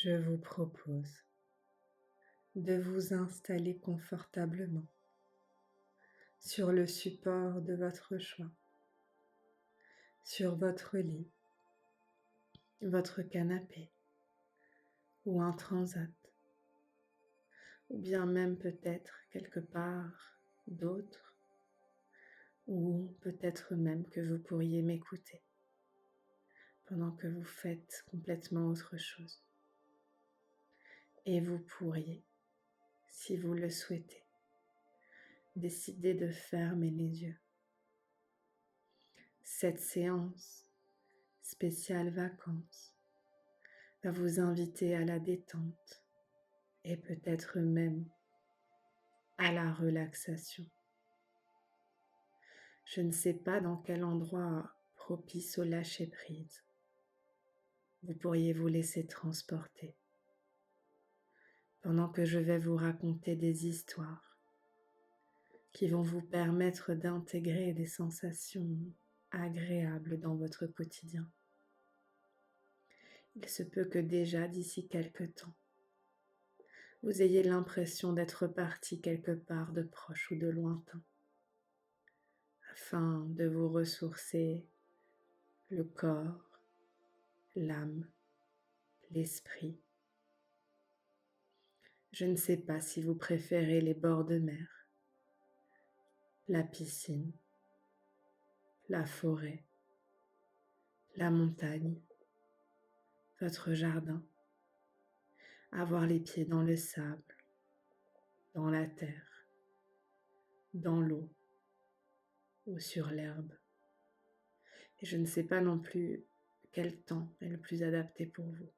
Je vous propose de vous installer confortablement sur le support de votre choix, sur votre lit, votre canapé ou un transat, ou bien même peut-être quelque part d'autre, ou peut-être même que vous pourriez m'écouter pendant que vous faites complètement autre chose. Et vous pourriez, si vous le souhaitez, décider de fermer les yeux. Cette séance spéciale vacances va vous inviter à la détente et peut-être même à la relaxation. Je ne sais pas dans quel endroit propice au lâcher-prise vous pourriez vous laisser transporter pendant que je vais vous raconter des histoires qui vont vous permettre d'intégrer des sensations agréables dans votre quotidien. Il se peut que déjà d'ici quelque temps, vous ayez l'impression d'être parti quelque part de proche ou de lointain, afin de vous ressourcer le corps, l'âme, l'esprit. Je ne sais pas si vous préférez les bords de mer, la piscine, la forêt, la montagne, votre jardin, avoir les pieds dans le sable, dans la terre, dans l'eau ou sur l'herbe. Et je ne sais pas non plus quel temps est le plus adapté pour vous,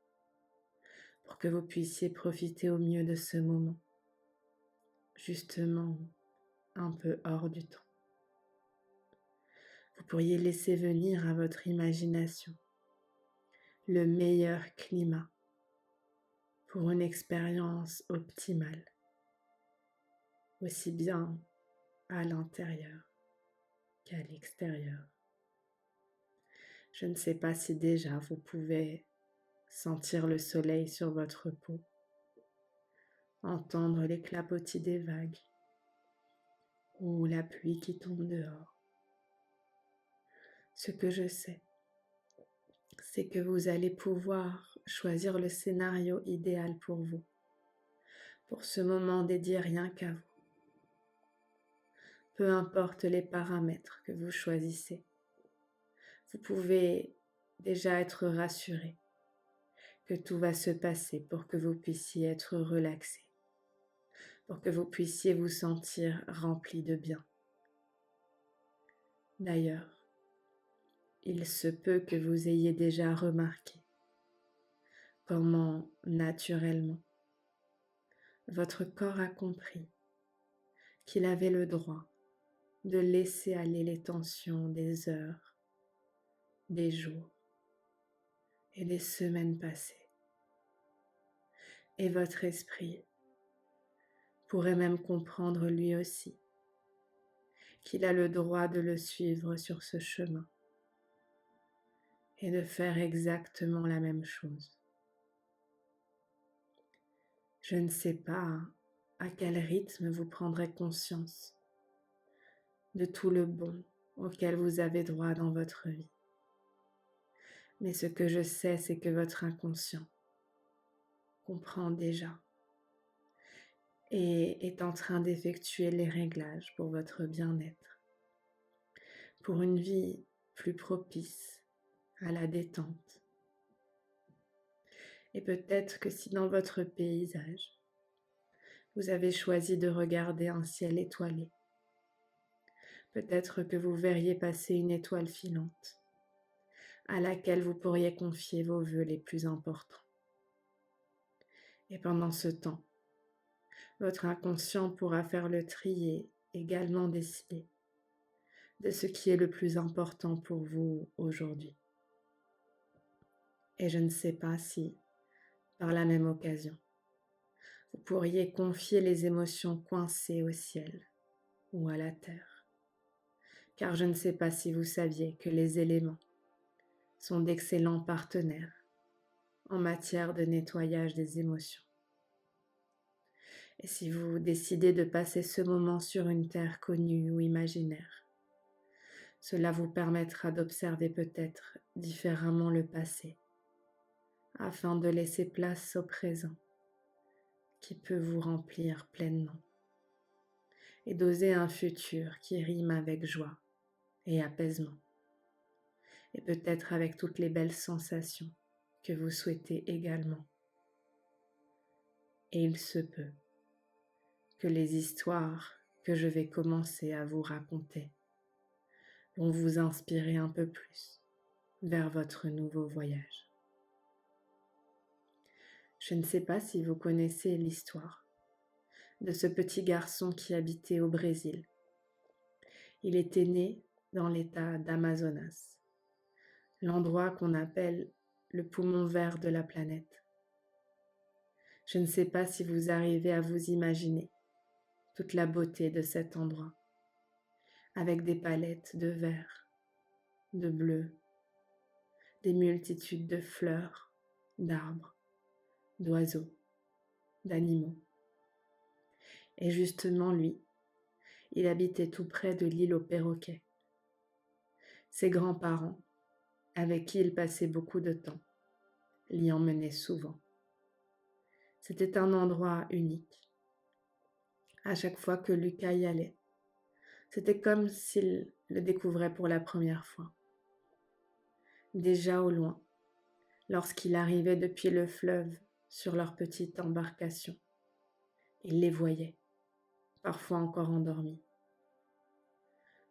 pour que vous puissiez profiter au mieux de ce moment, justement un peu hors du temps. Vous pourriez laisser venir à votre imagination le meilleur climat pour une expérience optimale, aussi bien à l'intérieur qu'à l'extérieur. Je ne sais pas si déjà vous pouvez sentir le soleil sur votre peau, entendre les clapotis des vagues ou la pluie qui tombe dehors. Ce que je sais, c'est que vous allez pouvoir choisir le scénario idéal pour ce moment dédié rien qu'à vous. Peu importe les paramètres que vous choisissez, vous pouvez déjà être rassuré que tout va se passer pour que vous puissiez être relaxé, pour que vous puissiez vous sentir rempli de bien. D'ailleurs, il se peut que vous ayez déjà remarqué comment, naturellement, votre corps a compris qu'il avait le droit de laisser aller les tensions des heures, des jours et des semaines passées. Et votre esprit pourrait même comprendre lui aussi qu'il a le droit de le suivre sur ce chemin et de faire exactement la même chose. Je ne sais pas à quel rythme vous prendrez conscience de tout le bon auquel vous avez droit dans votre vie. Mais ce que je sais, c'est que votre inconscient comprend déjà et est en train d'effectuer les réglages pour votre bien-être, pour une vie plus propice à la détente. Et peut-être que si dans votre paysage, vous avez choisi de regarder un ciel étoilé, peut-être que vous verriez passer une étoile filante à laquelle vous pourriez confier vos vœux les plus importants. Et pendant ce temps, votre inconscient pourra faire le tri et également décider de ce qui est le plus important pour vous aujourd'hui. Et je ne sais pas si, par la même occasion, vous pourriez confier les émotions coincées au ciel ou à la terre. Car je ne sais pas si vous saviez que les éléments sont d'excellents partenaires en matière de nettoyage des émotions. Et si vous décidez de passer ce moment sur une terre connue ou imaginaire, cela vous permettra d'observer peut-être différemment le passé, afin de laisser place au présent qui peut vous remplir pleinement, et d'oser un futur qui rime avec joie et apaisement, et peut-être avec toutes les belles sensations que vous souhaitez également. Et il se peut que les histoires que je vais commencer à vous raconter vont vous inspirer un peu plus vers votre nouveau voyage. Je ne sais pas si vous connaissez l'histoire de ce petit garçon qui habitait au Brésil. Il était né dans l'état d'Amazonas, l'endroit qu'on appelle le poumon vert de la planète. Je ne sais pas si vous arrivez à vous imaginer toute la beauté de cet endroit, avec des palettes de vert, de bleu, des multitudes de fleurs, d'arbres, d'oiseaux, d'animaux. Et justement lui, il habitait tout près de l'île aux perroquets. Ses grands-parents, avec qui il passait beaucoup de temps, l'y emmenaient souvent. C'était un endroit unique. À chaque fois que Lucas y allait, c'était comme s'il le découvrait pour la première fois. Déjà au loin, lorsqu'il arrivait depuis le fleuve sur leur petite embarcation, il les voyait, parfois encore endormis.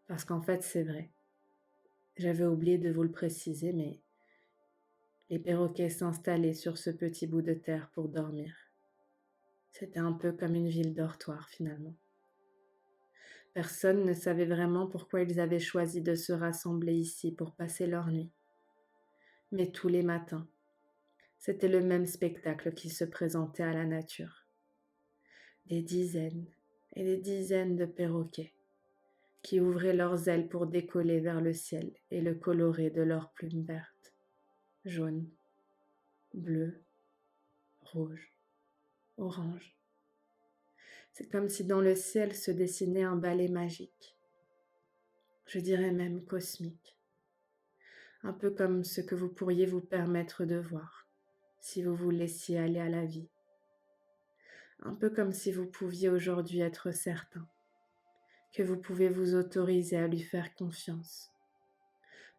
Parce qu'en fait, c'est vrai, j'avais oublié de vous le préciser, mais les perroquets s'installaient sur ce petit bout de terre pour dormir. C'était un peu comme une ville dortoir finalement. Personne ne savait vraiment pourquoi ils avaient choisi de se rassembler ici pour passer leur nuit. Mais tous les matins, c'était le même spectacle qui se présentait à la nature. Des dizaines et des dizaines de perroquets qui ouvraient leurs ailes pour décoller vers le ciel et le colorer de leurs plumes vertes, jaunes, bleues, rouges, oranges. C'est comme si dans le ciel se dessinait un ballet magique, je dirais même cosmique, un peu comme ce que vous pourriez vous permettre de voir si vous vous laissiez aller à la vie, un peu comme si vous pouviez aujourd'hui être certain que vous pouvez vous autoriser à lui faire confiance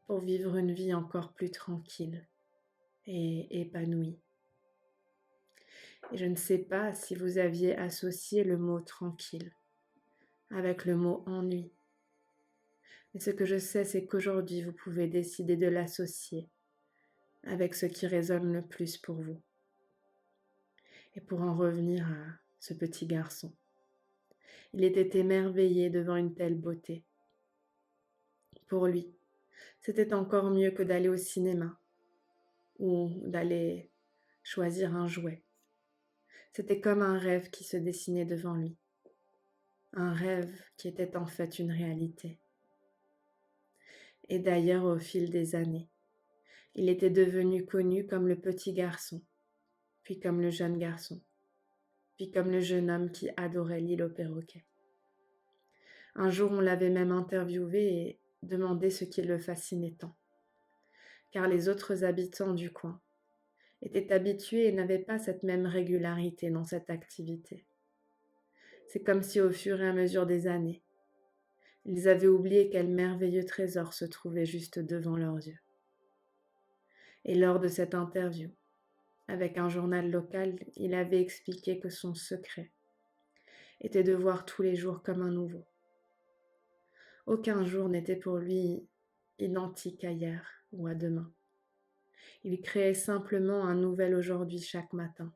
pour vivre une vie encore plus tranquille et épanouie. Et je ne sais pas si vous aviez associé le mot tranquille avec le mot ennui. Mais ce que je sais, c'est qu'aujourd'hui, vous pouvez décider de l'associer avec ce qui résonne le plus pour vous. Et pour en revenir à ce petit garçon, il était émerveillé devant une telle beauté. Pour lui, c'était encore mieux que d'aller au cinéma ou d'aller choisir un jouet. C'était comme un rêve qui se dessinait devant lui. Un rêve qui était en fait une réalité. Et d'ailleurs, au fil des années, il était devenu connu comme le petit garçon, puis comme le jeune garçon, puis comme le jeune homme qui adorait l'île aux perroquets. Un jour, on l'avait même interviewé et demandé ce qui le fascinait tant, car les autres habitants du coin étaient habitués et n'avaient pas cette même régularité dans cette activité. C'est comme si au fur et à mesure des années, ils avaient oublié quel merveilleux trésor se trouvait juste devant leurs yeux. Et lors de cette interview, avec un journal local, il avait expliqué que son secret était de voir tous les jours comme un nouveau. Aucun jour n'était pour lui identique à hier ou à demain. Il créait simplement un nouvel aujourd'hui chaque matin.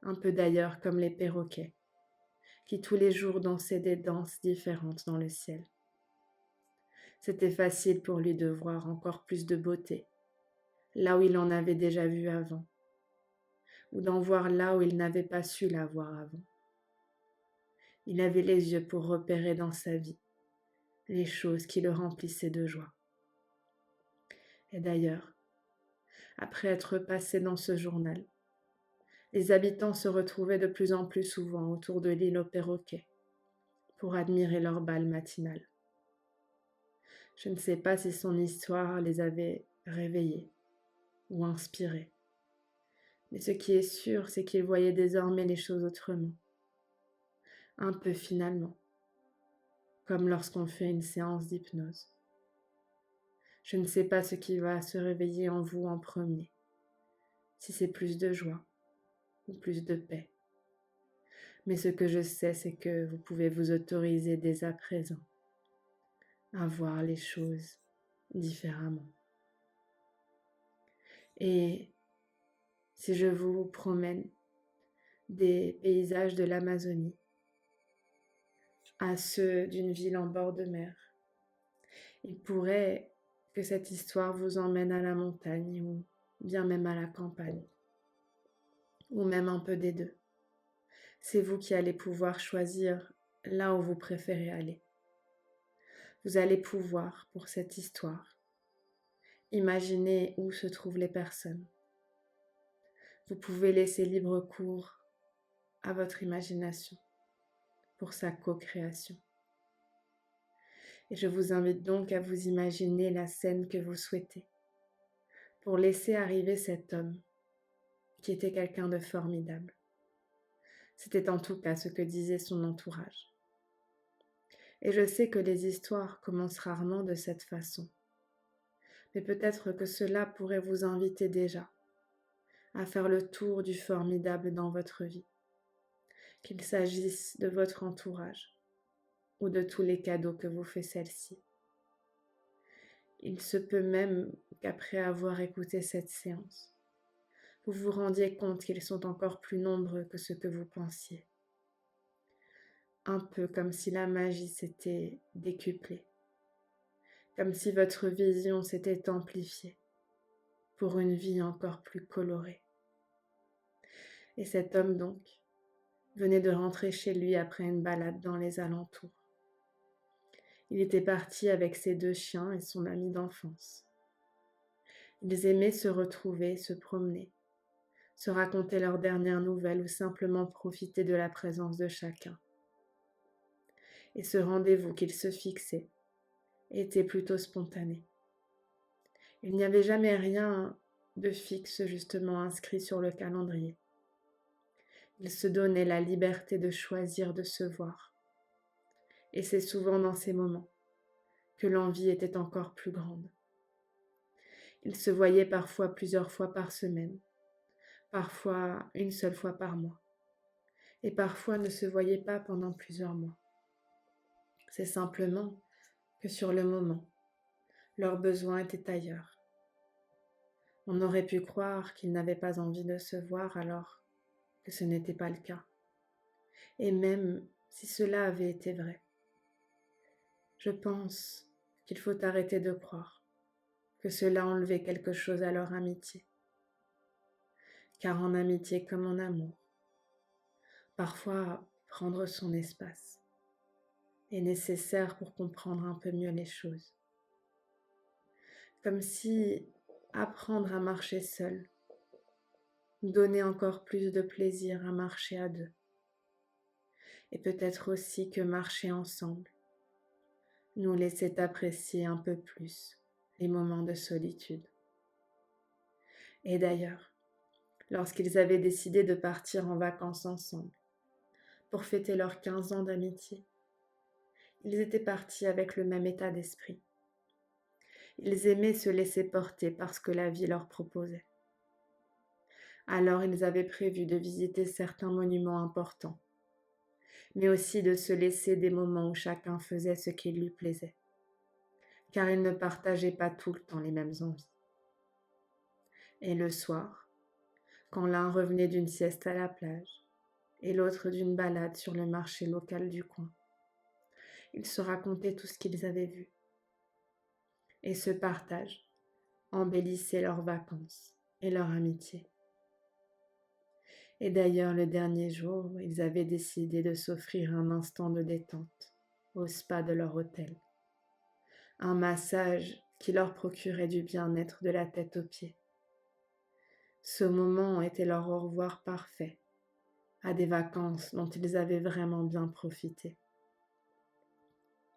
Un peu d'ailleurs comme les perroquets, qui tous les jours dansaient des danses différentes dans le ciel. C'était facile pour lui de voir encore plus de beauté, là où il en avait déjà vu avant, ou d'en voir là où il n'avait pas su la voir avant. Il avait les yeux pour repérer dans sa vie les choses qui le remplissaient de joie. Et d'ailleurs, après être passés dans ce journal. Les habitants se retrouvaient de plus en plus souvent autour de l'île aux perroquets pour admirer leur bal matinal. Je ne sais pas si son histoire les avait réveillés ou inspirés, mais ce qui est sûr, c'est qu'ils voyaient désormais les choses autrement, un peu finalement, comme lorsqu'on fait une séance d'hypnose. Je ne sais pas ce qui va se réveiller en vous en premier, si c'est plus de joie ou plus de paix. Mais ce que je sais, c'est que vous pouvez vous autoriser dès à présent à voir les choses différemment. Et si je vous promène des paysages de l'Amazonie à ceux d'une ville en bord de mer, il pourrait que cette histoire vous emmène à la montagne ou bien même à la campagne, ou même un peu des deux. C'est vous qui allez pouvoir choisir là où vous préférez aller. Vous allez pouvoir, pour cette histoire, imaginer où se trouvent les personnes. Vous pouvez laisser libre cours à votre imagination pour sa co-création. Et je vous invite donc à vous imaginer la scène que vous souhaitez pour laisser arriver cet homme qui était quelqu'un de formidable. C'était en tout cas ce que disait son entourage. Et je sais que les histoires commencent rarement de cette façon. Mais peut-être que cela pourrait vous inviter déjà à faire le tour du formidable dans votre vie, qu'il s'agisse de votre entourage ou de tous les cadeaux que vous fait celle-ci. Il se peut même qu'après avoir écouté cette séance, vous vous rendiez compte qu'ils sont encore plus nombreux que ce que vous pensiez. Un peu comme si la magie s'était décuplée, comme si votre vision s'était amplifiée pour une vie encore plus colorée. Et cet homme donc venait de rentrer chez lui après une balade dans les alentours. Il était parti avec ses 2 chiens et son ami d'enfance. Ils aimaient se retrouver, se promener, se raconter leurs dernières nouvelles ou simplement profiter de la présence de chacun. Et ce rendez-vous qu'ils se fixaient était plutôt spontané. Il n'y avait jamais rien de fixe justement inscrit sur le calendrier. Ils se donnaient la liberté de choisir de se voir. Et c'est souvent dans ces moments que l'envie était encore plus grande. Ils se voyaient parfois plusieurs fois par semaine, parfois une seule fois par mois, et parfois ne se voyaient pas pendant plusieurs mois. C'est simplement que sur le moment, leurs besoins étaient ailleurs. On aurait pu croire qu'ils n'avaient pas envie de se voir alors que ce n'était pas le cas. Et même si cela avait été vrai, je pense qu'il faut arrêter de croire que cela enlevait quelque chose à leur amitié. Car en amitié comme en amour, parfois prendre son espace est nécessaire pour comprendre un peu mieux les choses. Comme si apprendre à marcher seul donnait encore plus de plaisir à marcher à deux. Et peut-être aussi que marcher ensemble nous laissait apprécier un peu plus les moments de solitude. Et d'ailleurs, lorsqu'ils avaient décidé de partir en vacances ensemble pour fêter leurs 15 ans d'amitié, ils étaient partis avec le même état d'esprit. Ils aimaient se laisser porter par ce que la vie leur proposait. Alors ils avaient prévu de visiter certains monuments importants, mais aussi de se laisser des moments où chacun faisait ce qui lui plaisait, car ils ne partageaient pas tout le temps les mêmes envies. Et le soir, quand l'un revenait d'une sieste à la plage et l'autre d'une balade sur le marché local du coin, ils se racontaient tout ce qu'ils avaient vu. Et ce partage embellissait leurs vacances et leur amitié. Et d'ailleurs, le dernier jour, ils avaient décidé de s'offrir un instant de détente au spa de leur hôtel. Un massage qui leur procurait du bien-être de la tête aux pieds. Ce moment était leur au revoir parfait à des vacances dont ils avaient vraiment bien profité.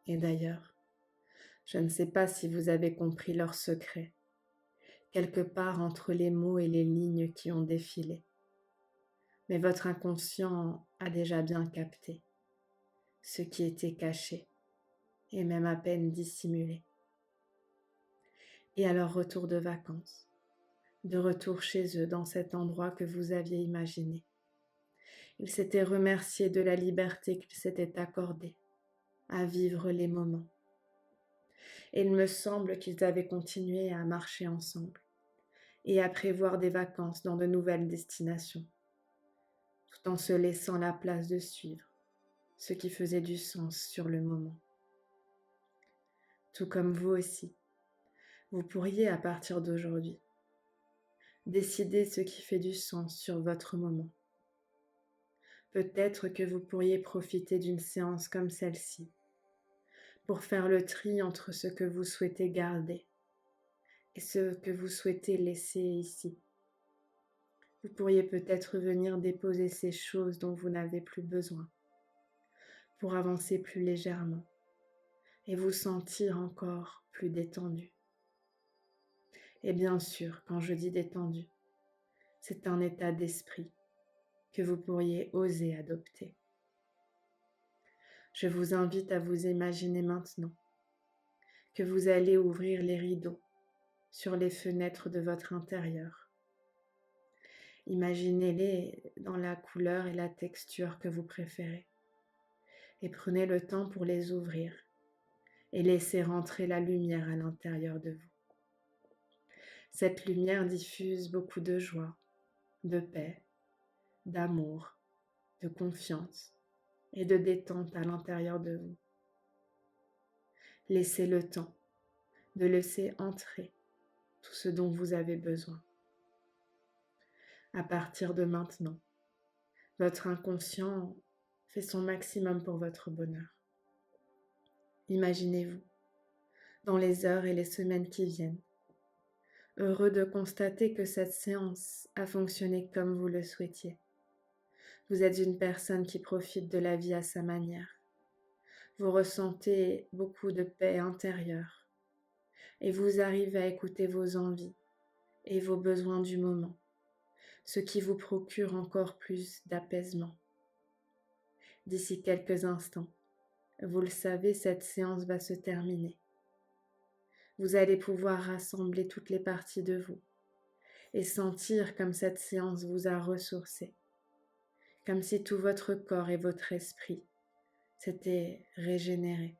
Et d'ailleurs, je ne sais pas si vous avez compris leur secret, quelque part entre les mots et les lignes qui ont défilé. Mais votre inconscient a déjà bien capté ce qui était caché et même à peine dissimulé. Et à leur retour de vacances, de retour chez eux dans cet endroit que vous aviez imaginé, ils s'étaient remerciés de la liberté qu'ils s'étaient accordée à vivre les moments. Et il me semble qu'ils avaient continué à marcher ensemble et à prévoir des vacances dans de nouvelles destinations, tout en se laissant la place de suivre ce qui faisait du sens sur le moment. Tout comme vous aussi, vous pourriez à partir d'aujourd'hui décider ce qui fait du sens sur votre moment. Peut-être que vous pourriez profiter d'une séance comme celle-ci pour faire le tri entre ce que vous souhaitez garder et ce que vous souhaitez laisser ici. Vous pourriez peut-être venir déposer ces choses dont vous n'avez plus besoin pour avancer plus légèrement et vous sentir encore plus détendu. Et bien sûr, quand je dis détendu, c'est un état d'esprit que vous pourriez oser adopter. Je vous invite à vous imaginer maintenant que vous allez ouvrir les rideaux sur les fenêtres de votre intérieur. Imaginez-les dans la couleur et la texture que vous préférez et prenez le temps pour les ouvrir et laissez rentrer la lumière à l'intérieur de vous. Cette lumière diffuse beaucoup de joie, de paix, d'amour, de confiance et de détente à l'intérieur de vous. Laissez le temps de laisser entrer tout ce dont vous avez besoin. À partir de maintenant, votre inconscient fait son maximum pour votre bonheur. Imaginez-vous, dans les heures et les semaines qui viennent, heureux de constater que cette séance a fonctionné comme vous le souhaitiez. Vous êtes une personne qui profite de la vie à sa manière. Vous ressentez beaucoup de paix intérieure et vous arrivez à écouter vos envies et vos besoins du moment, ce qui vous procure encore plus d'apaisement. D'ici quelques instants, vous le savez, cette séance va se terminer. Vous allez pouvoir rassembler toutes les parties de vous et sentir comme cette séance vous a ressourcé, comme si tout votre corps et votre esprit s'étaient régénérés.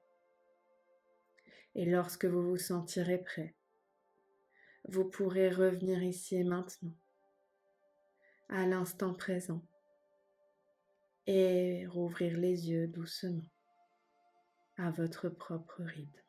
Et lorsque vous vous sentirez prêt, vous pourrez revenir ici et maintenant, à l'instant présent, et rouvrir les yeux doucement à votre propre rythme.